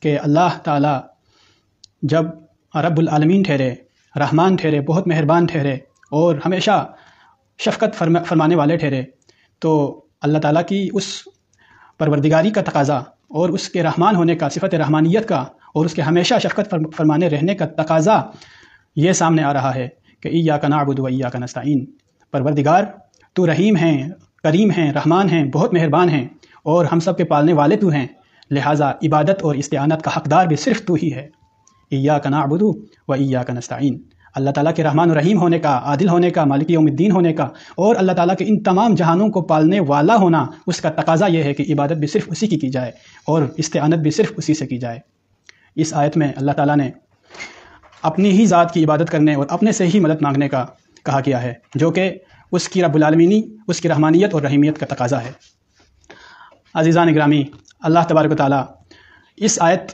کہ اللہ تعالیٰ جب رب العالمین ٹھہرے، رحمان ٹھہرے، بہت مہربان ٹھہرے اور ہمیشہ شفقت فرمانے والے ٹھہرے، تو اللہ تعالیٰ کی اس پروردگاری کا تقاضا اور اس کے رحمان ہونے کا، صفت رحمانیت کا اور اس کے ہمیشہ شفقت فرمانے رہنے کا تقاضا یہ سامنے آ رہا ہے کہ ایاک نعبد و ایاک نستعین، پروردگار تو رحیم ہیں، کریم ہیں، رحمان ہیں، بہت مہربان ہیں اور ہم سب کے پالنے والے تو ہیں، لہٰذا عبادت اور استعانت کا حقدار بھی صرف تو ہی ہے۔ ایاک نعبد و ایاک نستعین، اللہ تعالیٰ کے رحمان و رحیم ہونے کا، عادل ہونے کا، مالک یوم الدین ہونے کا اور اللہ تعالیٰ کے ان تمام جہانوں کو پالنے والا ہونا، اس کا تقاضا یہ ہے کہ عبادت بھی صرف اسی کی جائے اور استعانت بھی صرف اسی سے کی جائے۔ اس آیت میں اللہ تعالیٰ نے اپنی ہی ذات کی عبادت کرنے اور اپنے سے ہی مدد مانگنے کا کہا کیا ہے، جو کہ اس کی رب العالمینی، اس کی رحمانیت اور رحیمیت کا تقاضا ہے۔ عزیزان گرامی، اللہ تبارک و تعالیٰ اس آیت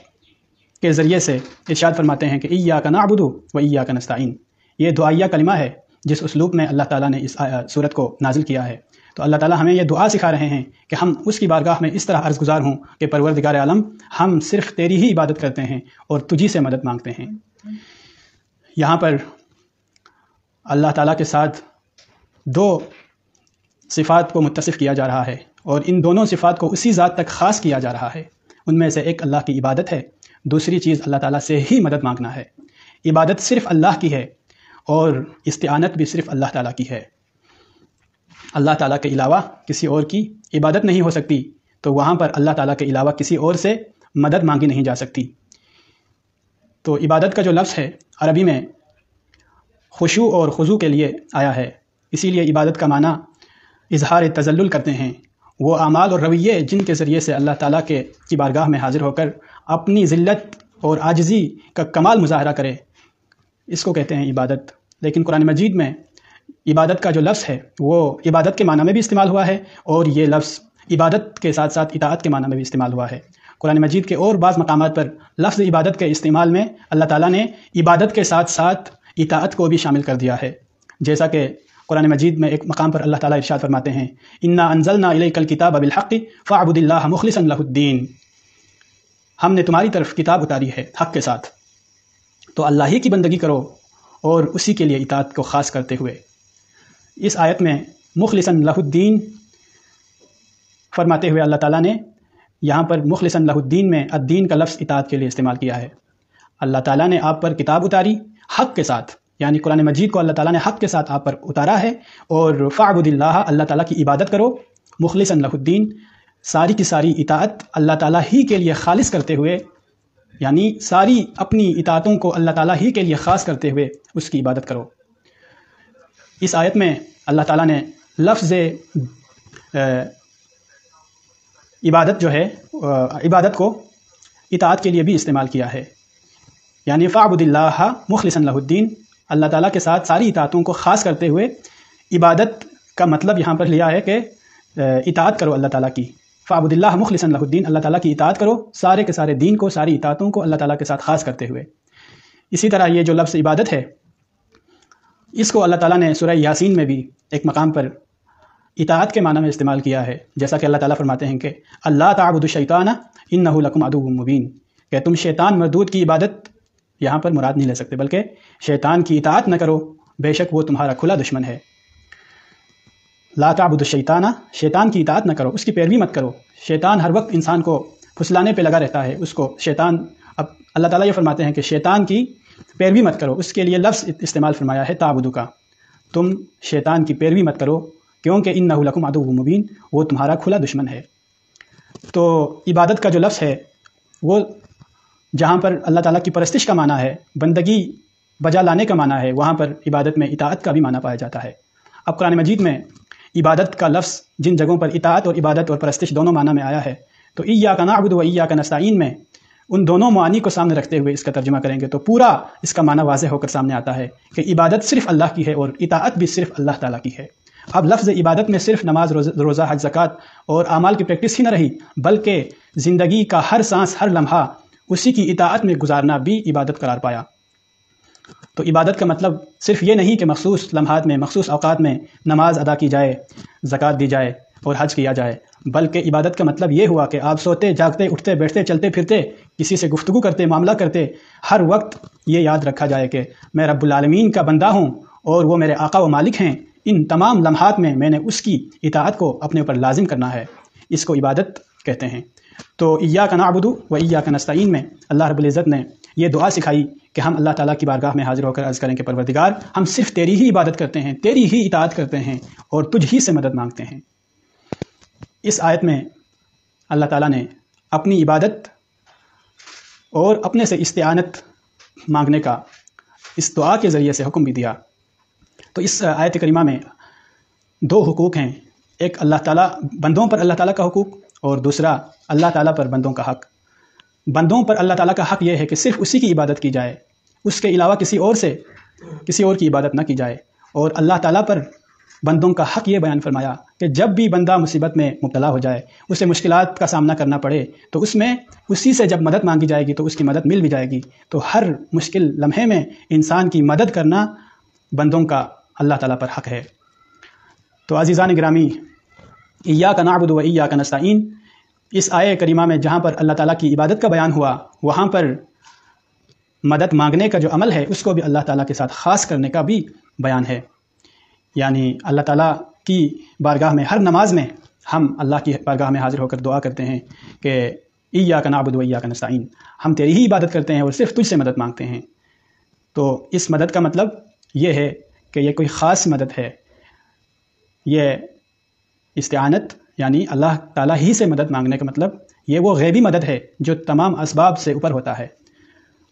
کے ذریعے سے ارشاد فرماتے ہیں کہ ایاک نعبد و ایاک نستعین، یہ دعائیہ کلمہ ہے جس اسلوب میں اللہ تعالیٰ نے اس سورت کو نازل کیا ہے۔ تو اللہ تعالیٰ ہمیں یہ دعا سکھا رہے ہیں کہ ہم اس کی بارگاہ میں اس طرح عرض گزار ہوں کہ پروردگار عالم، ہم صرف تیری ہی عبادت کرتے ہیں اور تجھی سے مدد مانگتے ہیں۔ یہاں پر اللہ تعالیٰ کے ساتھ دو صفات کو متصف کیا جا رہا ہے اور ان دونوں صفات کو اسی ذات تک خاص کیا جا رہا ہے۔ ان میں سے ایک اللہ کی عبادت ہے، دوسری چیز اللہ تعالیٰ سے ہی مدد مانگنا ہے۔ عبادت صرف اللہ کی ہے اور استعانت بھی صرف اللہ تعالیٰ کی ہے۔ اللہ تعالیٰ کے علاوہ کسی اور کی عبادت نہیں ہو سکتی، تو وہاں پر اللہ تعالیٰ کے علاوہ کسی اور سے مدد مانگی نہیں جا سکتی۔ تو عبادت کا جو لفظ ہے عربی میں خشوع اور خضوع کے لیے آیا ہے، اسی لیے عبادت کا معنی اظہار تذلل کرتے ہیں، وہ اعمال اور رویے جن کے ذریعے سے اللہ تعالیٰ کی بارگاہ میں حاضر ہو کر اپنی ذلت اور عاجزی کا کمال مظاہرہ کرے، اس کو کہتے ہیں عبادت۔ لیکن قرآن مجید میں عبادت کا جو لفظ ہے وہ عبادت کے معنی میں بھی استعمال ہوا ہے اور یہ لفظ عبادت کے ساتھ ساتھ اطاعت کے معنی میں بھی استعمال ہوا ہے۔ قرآن مجید کے اور بعض مقامات پر لفظ عبادت کے استعمال میں اللہ تعالیٰ نے عبادت کے ساتھ ساتھ اطاعت کو بھی شامل کر دیا ہے، جیسا کہ قرآن مجید میں ایک مقام پر اللہ تعالیٰ ارشاد فرماتے ہیں انا انزلنا الیک الکتاب بالحق فاعبد اللہ مخلصا لہ الدین، ہم نے تمہاری طرف کتاب اتاری ہے حق کے ساتھ، تو اللہ ہی کی بندگی کرو اور اسی کے لیے اطاعت کو خاص کرتے ہوئے۔ اس آیت میں مخلصا لہ الدین فرماتے ہوئے اللہ تعالیٰ نے یہاں پر مخلصا لہ الدین میں الدین کا لفظ اطاعت کے لیے استعمال کیا ہے۔ اللہ تعالیٰ نے آپ پر کتاب اتاری حق کے ساتھ، یعنی قرآن مجید کو اللہ تعالیٰ نے حق کے ساتھ آپ پر اتارا ہے، اور فاعبد اللہ، اللہ تعالیٰ کی عبادت کرو، مخلصا لہ الدین، ساری کی ساری اطاعت اللہ تعالیٰ ہی کے لیے خالص کرتے ہوئے، یعنی ساری اپنی اطاعتوں کو اللہ تعالیٰ ہی کے لیے خاص کرتے ہوئے اس کی عبادت کرو۔ اس آیت میں اللہ تعالیٰ نے لفظ عبادت جو ہے عبادت کو اطاعت کے لیے بھی استعمال کیا ہے، یعنی فاعبد اللہ مخلصا لہ الدین، اللہ تعالیٰ کے ساتھ ساری اطاعتوں کو خاص کرتے ہوئے عبادت کا مطلب یہاں پر لیا ہے کہ اطاعت کرو اللہ تعالیٰ کی، فاعبد اللہ مخلصا لہ الدین، اللہ تعالیٰ کی اطاعت کرو سارے کے سارے دین کو، ساری اطاعتوں کو اللہ تعالیٰ کے ساتھ خاص کرتے ہوئے۔ اسی طرح یہ جو لفظ عبادت ہے اس کو اللہ تعالیٰ نے سورہ یاسین میں بھی ایک مقام پر اطاعت کے معنی میں استعمال کیا ہے، جیسا کہ اللہ تعالیٰ فرماتے ہیں کہ اللہ تعبدوا الشیطان انہ لکم عدو مبین، کہ تم شیطان مردود کی عبادت یہاں پر مراد نہیں لے سکتے، بلکہ شیطان کی اطاعت نہ کرو، بے شک وہ تمہارا کھلا دشمن ہے۔ لا تعبدوا الشیطان، شیطان کی اطاعت نہ کرو، اس کی پیروی مت کرو۔ شیطان ہر وقت انسان کو پھسلانے پہ لگا رہتا ہے، اس کو شیطان، اب اللہ تعالیٰ یہ فرماتے ہیں کہ شیطان کی پیروی مت کرو، اس کے لیے لفظ استعمال فرمایا ہے تعبدو کا، تم شیطان کی پیروی مت کرو کیونکہ انہ لکم عدو مبین، وہ تمہارا کھلا دشمن ہے۔ تو عبادت کا جو لفظ ہے وہ جہاں پر اللہ تعالیٰ کی پرستش کا معنی ہے، بندگی بجا لانے کا معنی ہے، وہاں پر عبادت میں اطاعت کا بھی معنی پایا جاتا ہے۔ اب قرآن مجید میں عبادت کا لفظ جن جگہوں پر اطاعت اور عبادت اور پرستش دونوں معنی میں آیا ہے، تو ایاک نعبد و ایاک نستعین میں ان دونوں معانی کو سامنے رکھتے ہوئے اس کا ترجمہ کریں گے تو پورا اس کا معنی واضح ہو کر سامنے آتا ہے کہ عبادت صرف اللہ کی ہے اور اطاعت بھی صرف اللہ تعالیٰ کی ہے۔ اب لفظ عبادت میں صرف نماز، روزہ، حج، زکوٰۃ اور اعمال کی پریکٹس ہی نہ رہی، بلکہ زندگی کا ہر سانس، ہر لمحہ اسی کی اطاعت میں گزارنا بھی عبادت قرار پایا۔ تو عبادت کا مطلب صرف یہ نہیں کہ مخصوص لمحات میں، مخصوص اوقات میں نماز ادا کی جائے، زکوٰۃ دی جائے، اور حج کیا جائے، بلکہ عبادت کا مطلب یہ ہوا کہ آپ سوتے جاگتے اٹھتے بیٹھتے چلتے پھرتے کسی سے گفتگو کرتے معاملہ کرتے ہر وقت یہ یاد رکھا جائے کہ میں رب العالمین کا بندہ ہوں اور وہ میرے آقا و مالک ہیں۔ ان تمام لمحات میں نے اس کی اطاعت کو اپنے اوپر لازم کرنا ہے، اس کو عبادت کہتے ہیں۔ تو ایاک نعبد و ایاک نستعین میں اللہ رب العزت نے یہ دعا سکھائی کہ ہم اللہ تعالیٰ کی بارگاہ میں حاضر ہو کر عرض کریں کہ پروردگار ہم صرف تیری ہی عبادت کرتے ہیں، تیری ہی اطاعت کرتے ہیں اور تجھ ہی سے مدد مانگتے ہیں۔ اس آیت میں اللہ تعالیٰ نے اپنی عبادت اور اپنے سے استعانت مانگنے کا اس دعا کے ذریعے سے حکم بھی دیا۔ تو اس آیت کریمہ میں دو حقوق ہیں، ایک اللہ تعالیٰ بندوں پر اللہ تعالیٰ کا حقوق اور دوسرا اللہ تعالیٰ پر بندوں کا حق۔ بندوں پر اللہ تعالیٰ کا حق یہ ہے کہ صرف اسی کی عبادت کی جائے، اس کے علاوہ کسی اور کی عبادت نہ کی جائے، اور اللہ تعالیٰ پر بندوں کا حق یہ بیان فرمایا کہ جب بھی بندہ مصیبت میں مبتلا ہو جائے، اسے مشکلات کا سامنا کرنا پڑے، تو اس میں اسی سے جب مدد مانگی جائے گی تو اس کی مدد مل بھی جائے گی۔ تو ہر مشکل لمحے میں انسان کی مدد کرنا بندوں کا اللہ تعالیٰ پر حق ہے۔ تو عزیزان گرامی، ایاک نعبد و ایاک نستعین، اس آیے کریمہ میں جہاں پر اللہ تعالیٰ کی عبادت کا بیان ہوا، وہاں پر مدد مانگنے کا جو عمل ہے اس کو بھی اللہ تعالیٰ کے ساتھ خاص کرنے کا بھی بیان ہے۔ یعنی اللہ تعالیٰ کی بارگاہ میں ہر نماز میں ہم اللہ کی بارگاہ میں حاضر ہو کر دعا کرتے ہیں کہ ایاک نعبد و ایاک نستعین، ہم تیری ہی عبادت کرتے ہیں اور صرف تجھ سے مدد مانگتے ہیں۔ تو اس مدد کا مطلب یہ ہے کہ یہ کوئی خاص مدد ہے، یہ استعانت یعنی اللہ تعالیٰ ہی سے مدد مانگنے کا مطلب یہ وہ غیبی مدد ہے جو تمام اسباب سے اوپر ہوتا ہے،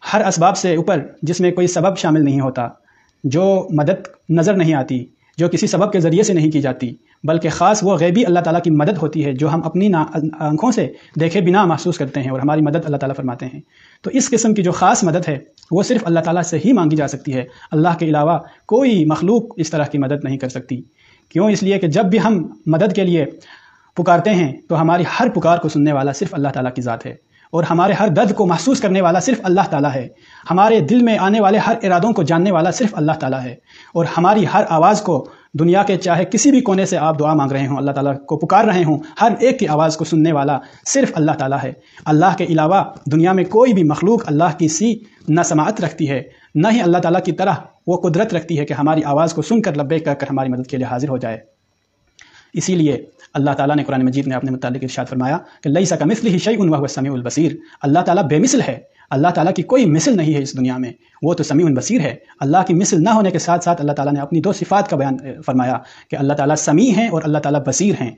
ہر اسباب سے اوپر، جس میں کوئی سبب شامل نہیں ہوتا، جو مدد نظر نہیں آتی، جو کسی سبب کے ذریعے سے نہیں کی جاتی، بلکہ خاص وہ غیبی اللہ تعالیٰ کی مدد ہوتی ہے جو ہم اپنی آنکھوں سے دیکھے بنا محسوس کرتے ہیں اور ہماری مدد اللہ تعالیٰ فرماتے ہیں۔ تو اس قسم کی جو خاص مدد ہے وہ صرف اللہ تعالیٰ سے ہی مانگی جا سکتی ہے، اللہ کے علاوہ کوئی مخلوق اس طرح کی مدد نہیں کر سکتی۔ کیوں؟ اس لیے کہ جب بھی ہم مدد کے لیے پکارتے ہیں تو ہماری ہر پکار کو سننے والا صرف اللہ تعالیٰ کی ذات ہے، اور ہمارے ہر درد کو محسوس کرنے والا صرف اللہ تعالیٰ ہے، ہمارے دل میں آنے والے ہر ارادوں کو جاننے والا صرف اللہ تعالیٰ ہے، اور ہماری ہر آواز کو دنیا کے چاہے کسی بھی کونے سے آپ دعا مانگ رہے ہوں، اللہ تعالیٰ کو پکار رہے ہوں، ہر ایک کی آواز کو سننے والا صرف اللہ تعالیٰ ہے۔ اللہ کے علاوہ دنیا میں کوئی بھی مخلوق اللہ کی سی نہ سماعت رکھتی ہے، نہ ہی اللہ تعالیٰ کی طرح وہ قدرت رکھتی ہے کہ ہماری آواز کو سن کر لبیک کہہ کر ہماری مدد کے لیے حاضر ہو جائے۔ اسی لیے اللہ تعالیٰ نے قرآن مجید میں اپنے متعلق ارشاد فرمایا کہ لیس کمثلہ شیء وہو السمیع البصیر، اللہ تعالیٰ بے مثل ہے، اللہ تعالیٰ کی کوئی مثل نہیں ہے اس دنیا میں، وہ تو سمیع بصیر ہے۔ اللہ کی مثل نہ ہونے کے ساتھ ساتھ اللہ تعالیٰ نے اپنی دو صفات کا بیان فرمایا کہ اللہ تعالیٰ سمیع ہیں اور اللہ تعالیٰ بصیر ہیں۔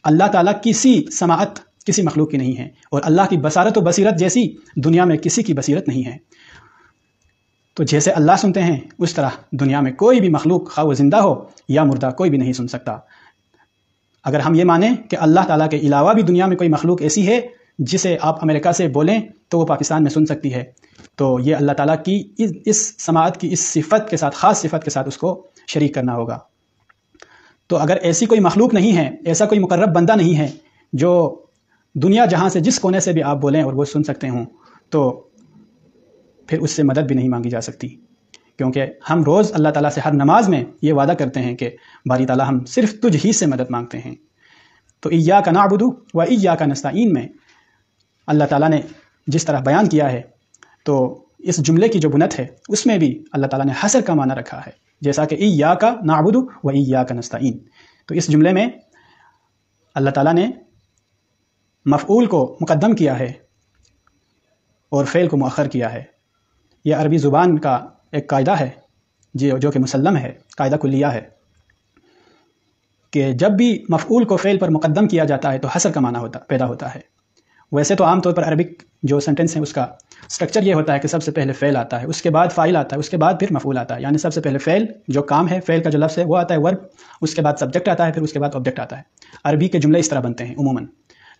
اللہ تعالیٰ کسی سماعت کسی مخلوق کی نہیں ہے، اور اللہ کی بصارت و بصیرت جیسی دنیا میں کسی کی بصیرت نہیں ہے۔ تو جیسے اللہ سنتے ہیں اس طرح دنیا میں کوئی بھی مخلوق خواہ وہ زندہ ہو یا مردہ کوئی بھی نہیں سن سکتا۔ اگر ہم یہ مانیں کہ اللہ تعالیٰ کے علاوہ بھی دنیا میں کوئی مخلوق ایسی ہے جسے آپ امریکہ سے بولیں تو وہ پاکستان میں سن سکتی ہے، تو یہ اللہ تعالیٰ کی اس سماعت کی اس صفت کے ساتھ، خاص صفت کے ساتھ اس کو شریک کرنا ہوگا۔ تو اگر ایسی کوئی مخلوق نہیں ہے، ایسا کوئی مقرب بندہ نہیں ہے جو دنیا جہاں سے جس کونے سے بھی آپ بولیں اور وہ سن سکتے ہوں، تو پھر اس سے مدد بھی نہیں مانگی جا سکتی، کیونکہ ہم روز اللہ تعالیٰ سے ہر نماز میں یہ وعدہ کرتے ہیں کہ باری تعالیٰ ہم صرف تجھ ہی سے مدد مانگتے ہیں۔ تو ایاک نعبد و ایاک نستعین میں اللہ تعالیٰ نے جس طرح بیان کیا ہے، تو اس جملے کی جو بنت ہے اس میں بھی اللہ تعالیٰ نے حصر کا معنی رکھا ہے، جیسا کہ ایاک نعبد و ایاک نستعین۔ تو اس جملے میں اللہ تعالیٰ نے مفعول کو مقدم کیا ہے اور فعل کو مؤخر کیا ہے۔ یہ عربی زبان کا ایک قاعدہ ہے جو کہ مسلم ہے، قاعدہ کلیہ ہے، کہ جب بھی مفعول کو فعل پر مقدم کیا جاتا ہے تو حصر کا معنی پیدا ہوتا ہے۔ ویسے تو عام طور پر عربک جو سینٹنس ہے اس کا سٹرکچر یہ ہوتا ہے کہ سب سے پہلے فعل آتا ہے، اس کے بعد فاعل آتا ہے، اس کے بعد پھر مفعول آتا ہے، یعنی سب سے پہلے فعل جو کام ہے، فعل کا جو لفظ ہے وہ آتا ہے، ورب، اس کے بعد سبجیکٹ آتا ہے، پھر اس کے بعد آبجیکٹ آتا ہے۔ عربی کے جملے اس طرح بنتے ہیں عموماً،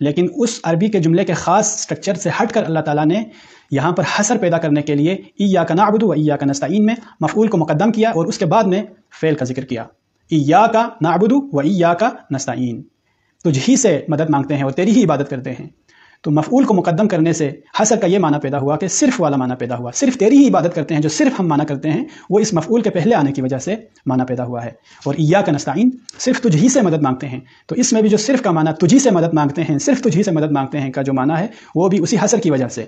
لیکن اس عربی کے جملے کے خاص سٹرکچر سے ہٹ کر اللہ تعالیٰ نے یہاں پر حصر پیدا کرنے کے لیے ایاک نعبد و ایاک نستعین میں مفعول کو مقدم کیا اور اس کے بعد میں فعل کا ذکر کیا۔ ایاک نعبد و ایاک نستعین، تجھ ہی سے مدد مانگتے ہیں اور تیری ہی عبادت کرتے ہیں۔ تو مفعول کو مقدم کرنے سے حصر کا یہ معنی پیدا ہوا کہ صرف والا معنی پیدا ہوا، صرف تیری ہی عبادت کرتے ہیں، جو صرف ہم معنی کرتے ہیں وہ اس مفعول کے پہلے آنے کی وجہ سے معنی پیدا ہوا ہے۔ اور ایاک نستعین صرف تجھ ہی سے مدد مانگتے ہیں، تو اس میں بھی جو صرف کا معنی تجھی سے مدد مانگتے ہیں، صرف تجھ ہی سے مدد مانگتے ہیں کا جو معنی ہے وہ بھی اسی حصر کی وجہ سے